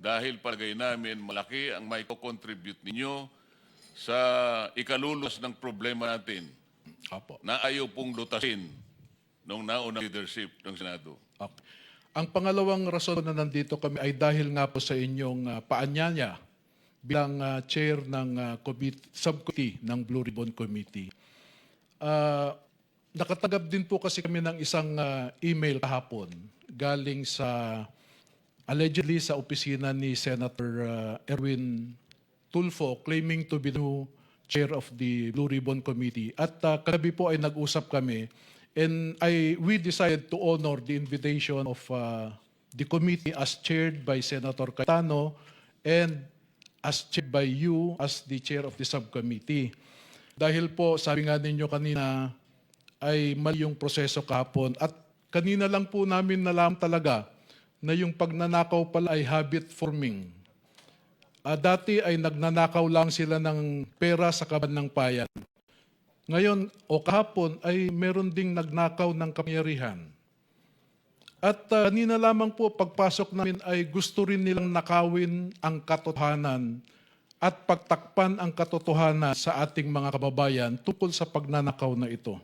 dahil palagay namin malaki ang may contribute ninyo sa ikalulus ng problema natin Opo. na ayaw pong lutasin ng naunang leadership ng Senado. Okay. Ang pangalawang rason na nandito kami ay dahil nga po sa inyong paanyaya bilang chair ng subcommittee ng Blue Ribbon Committee. Nakatanggap din po kasi kami ng isang email kahapon galing sa allegedly sa opisina ni Senator Erwin Tulfo claiming to be the new chair of the Blue Ribbon Committee. At kagabi po ay nag-usap kami and we decided to honor the invitation of the committee as chaired by Senator Cayetano and as chaired by you as the chair of the subcommittee. Dahil po, sabi nga ninyo kanina, ay mali yung proseso kahapon. At kanina lang po namin nalaman talaga na yung pagnanakaw pala ay habit forming. Dati ay nagnanakaw lang sila ng pera sa kaban ng bayan. Ngayon o kahapon ay meron ding nagnakaw ng kapangyarihan. At kanina lamang po pagpasok namin ay gusto rin nilang nakawin ang katotohanan at pagtakpan ang katotohanan sa ating mga kababayan tungkol sa pagnanakaw na ito.